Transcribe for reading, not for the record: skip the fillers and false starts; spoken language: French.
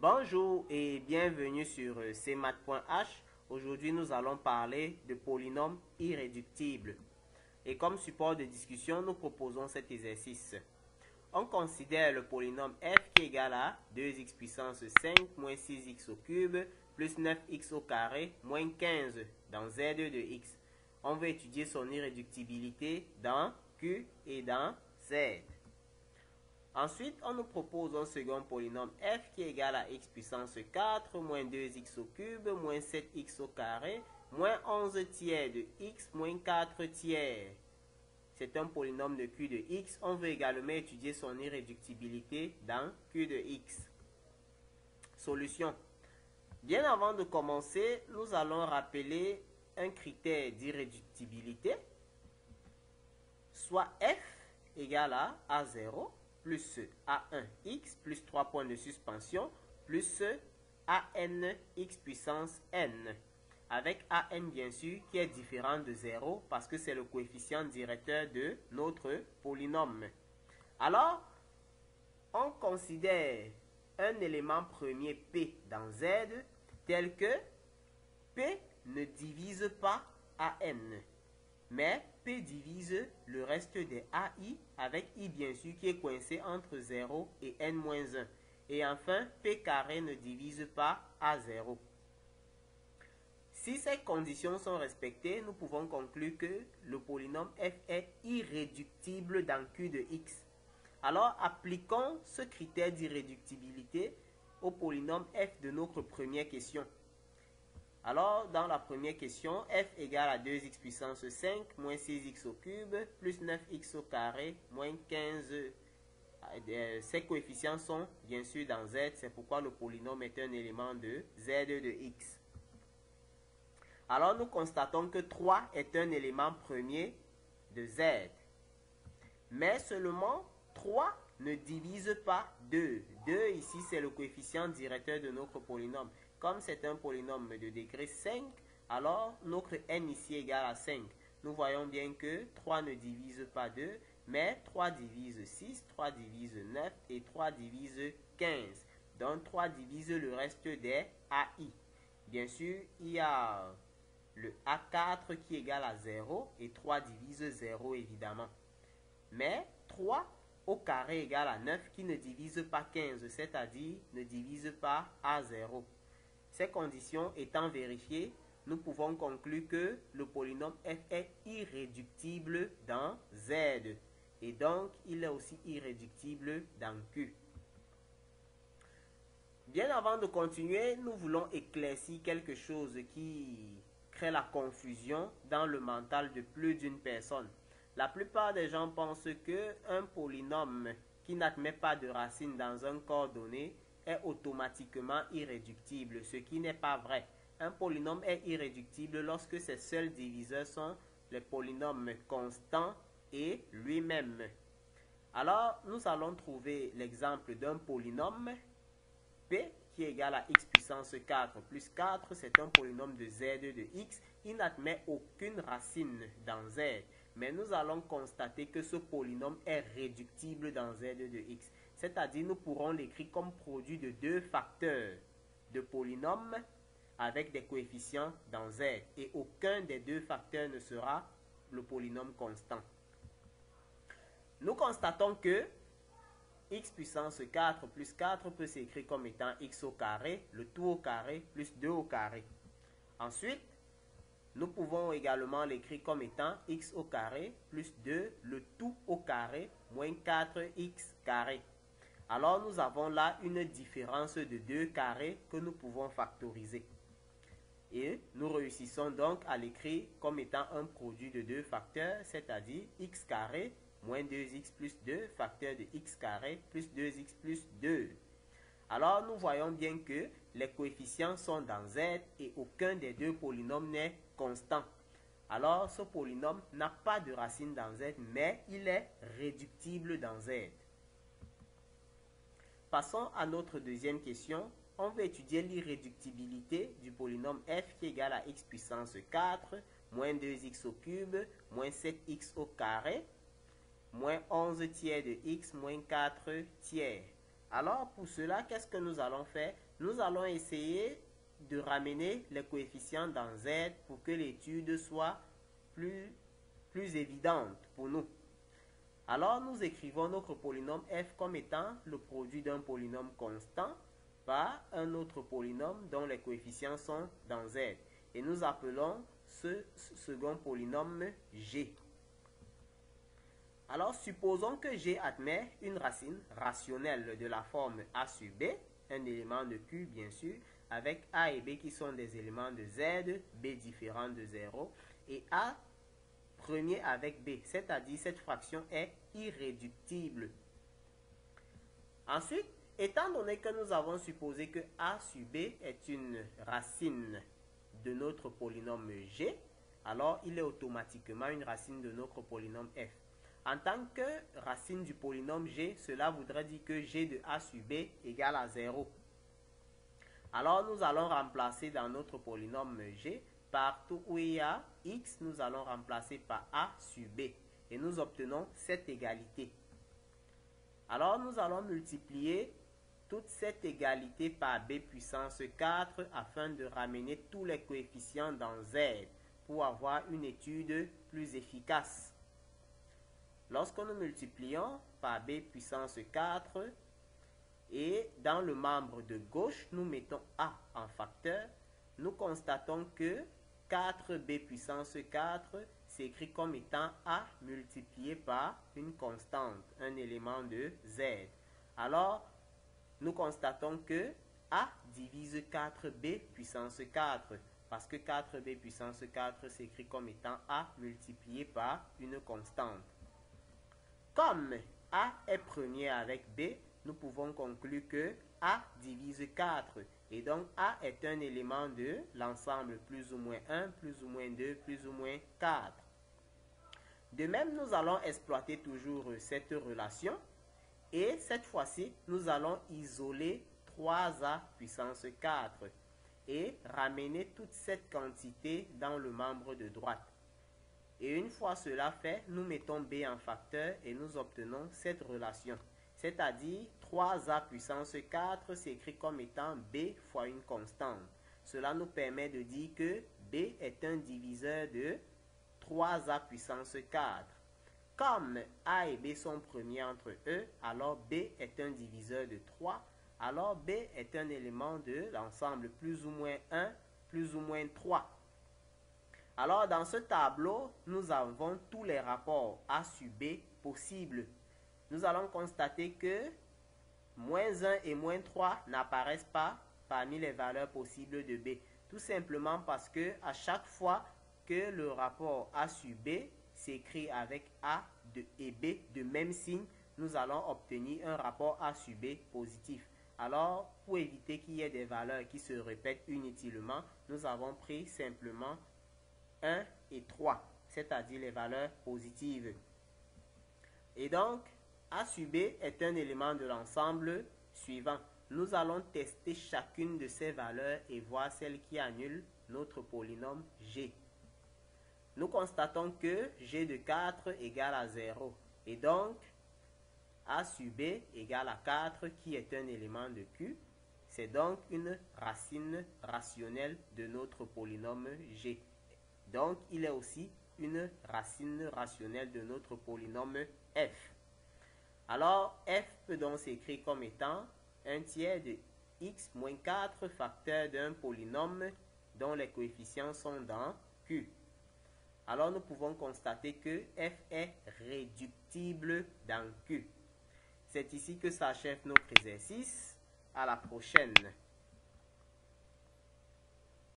Bonjour et bienvenue sur cmath.h. Aujourd'hui, nous allons parler de polynômes irréductibles. Et comme support de discussion, nous proposons cet exercice. On considère le polynôme f qui est égal à 2x puissance 5 moins 6x au cube plus 9x au carré moins 15 dans z de x. On veut étudier son irréductibilité dans q et dans z. Ensuite, on nous propose un second polynôme f qui est égal à x puissance 4 moins 2x au cube moins 7x au carré moins 11 tiers de x moins 4 tiers. C'est un polynôme de q de x. On veut également étudier son irréductibilité dans q de x. Solution. Bien avant de commencer, nous allons rappeler un critère d'irréductibilité, soit f égale à a0 plus a1x plus 3 points de suspension plus anx puissance n, avec an bien sûr qui est différent de 0 parce que c'est le coefficient directeur de notre polynôme. Alors, on considère un élément premier p dans z tel que p ne divise pas an, mais p divise le reste des ai avec i bien sûr qui est coincé entre 0 et n-1. Et enfin, p carré ne divise pas a0. Si ces conditions sont respectées, nous pouvons conclure que le polynôme f est irréductible dans q de x. Alors, appliquons ce critère d'irréductibilité au polynôme f de notre première question. Alors, dans la première question, f égale à 2x puissance 5 moins 6x au cube plus 9x au carré moins 15. Ces coefficients sont bien sûr dans z, c'est pourquoi le polynôme est un élément de z de x. Alors, nous constatons que 3 est un élément premier de z. Mais seulement 3 ne divise pas 2. 2 ici, c'est le coefficient directeur de notre polynôme. Comme c'est un polynôme de degré 5, alors notre n ici est égal à 5. Nous voyons bien que 3 ne divise pas 2, mais 3 divise 6, 3 divise 9 et 3 divise 15. Donc 3 divise le reste des AI. Bien sûr, il y a le A4 qui est égal à 0 et 3 divise 0 évidemment. Mais 3 au carré égale à 9 qui ne divise pas 15, c'est-à-dire ne divise pas A0. Ces conditions étant vérifiées, nous pouvons conclure que le polynôme f est irréductible dans z et donc il est aussi irréductible dans q. Bien avant de continuer, nous voulons éclaircir quelque chose qui crée la confusion dans le mental de plus d'une personne. La plupart des gens pensent qu'un polynôme qui n'admet pas de racine dans un corps donné est automatiquement irréductible, ce qui n'est pas vrai. Un polynôme est irréductible lorsque ses seuls diviseurs sont les polynômes constants et lui-même. Alors, nous allons trouver l'exemple d'un polynôme p qui est égal à x puissance 4 plus 4. C'est un polynôme de z de x. Il n'admet aucune racine dans z. Mais nous allons constater que ce polynôme est réductible dans z de x. C'est-à-dire nous pourrons l'écrire comme produit de deux facteurs de polynôme avec des coefficients dans z. Et aucun des deux facteurs ne sera le polynôme constant. Nous constatons que x puissance 4 plus 4 peut s'écrire comme étant x au carré, le tout au carré, plus 2 au carré. Ensuite, nous pouvons également l'écrire comme étant x au carré plus 2, le tout au carré, moins 4x carré. Alors, nous avons là une différence de 2 carrés que nous pouvons factoriser. Et nous réussissons donc à l'écrire comme étant un produit de deux facteurs, c'est-à-dire x carré moins 2x plus 2, facteur de x carré plus 2x plus 2. Alors, nous voyons bien que les coefficients sont dans z et aucun des deux polynômes n'est constant. Alors, ce polynôme n'a pas de racine dans z, mais il est réductible dans z. Passons à notre deuxième question. On va étudier l'irréductibilité du polynôme f qui est égal à x puissance 4, moins 2x au cube, moins 7x au carré, moins 11 tiers de x, moins 4 tiers. Alors, pour cela, qu'est-ce que nous allons faire? Nous allons essayer de ramener les coefficients dans Z pour que l'étude soit plus évidente pour nous. Alors, nous écrivons notre polynôme f comme étant le produit d'un polynôme constant par un autre polynôme dont les coefficients sont dans Z. Et nous appelons ce second polynôme g. Alors, supposons que g admet une racine rationnelle de la forme a sur b, un élément de Q bien sûr, avec a et b qui sont des éléments de Z, b différent de 0, et a premier avec b, c'est-à-dire cette fraction est irréductible. Ensuite, étant donné que nous avons supposé que a sur b est une racine de notre polynôme g, alors il est automatiquement une racine de notre polynôme f. En tant que racine du polynôme g, cela voudrait dire que g de a sur b égale à 0. Alors nous allons remplacer dans notre polynôme g, partout où il y a x, nous allons remplacer par a sur b. Et nous obtenons cette égalité. Alors nous allons multiplier toute cette égalité par b puissance 4 afin de ramener tous les coefficients dans Z pour avoir une étude plus efficace. Lorsque nous multiplions par b puissance 4 et dans le membre de gauche, nous mettons a en facteur, nous constatons que 4b puissance 4 s'écrit comme étant a multiplié par une constante, un élément de Z. Alors, nous constatons que a divise 4b puissance 4 parce que 4b puissance 4 s'écrit comme étant a multiplié par une constante. Comme a est premier avec b, nous pouvons conclure que a divise 4 et donc a est un élément de l'ensemble plus ou moins 1, plus ou moins 2, plus ou moins 4. De même, nous allons exploiter toujours cette relation et cette fois-ci, nous allons isoler 3a puissance 4 et ramener toute cette quantité dans le membre de droite. Et une fois cela fait, nous mettons b en facteur et nous obtenons cette relation. C'est-à-dire 3a puissance 4 s'écrit comme étant b fois une constante. Cela nous permet de dire que b est un diviseur de 3a puissance 4. Comme a et b sont premiers entre eux, alors b est un diviseur de 3. Alors b est un élément de l'ensemble plus ou moins 1, plus ou moins 3. Alors dans ce tableau, nous avons tous les rapports a sur b possibles. Nous allons constater que moins 1 et moins 3 n'apparaissent pas parmi les valeurs possibles de b. Tout simplement parce que à chaque fois que le rapport a sur b s'écrit avec a et b de même signe, nous allons obtenir un rapport a sur b positif. Alors, pour éviter qu'il y ait des valeurs qui se répètent inutilement, nous avons pris simplement 1 et 3, c'est-à-dire les valeurs positives. Et donc, a sur b est un élément de l'ensemble suivant. Nous allons tester chacune de ces valeurs et voir celle qui annule notre polynôme g. Nous constatons que g de 4 égale à 0. Et donc, a sur b égale à 4 qui est un élément de Q. C'est donc une racine rationnelle de notre polynôme g. Donc, il est aussi une racine rationnelle de notre polynôme f. Alors, f peut donc s'écrire comme étant 1 tiers de x moins 4 facteur d'un polynôme dont les coefficients sont dans Q. Alors, nous pouvons constater que f est réductible dans Q. C'est ici que s'achève notre exercice. À la prochaine.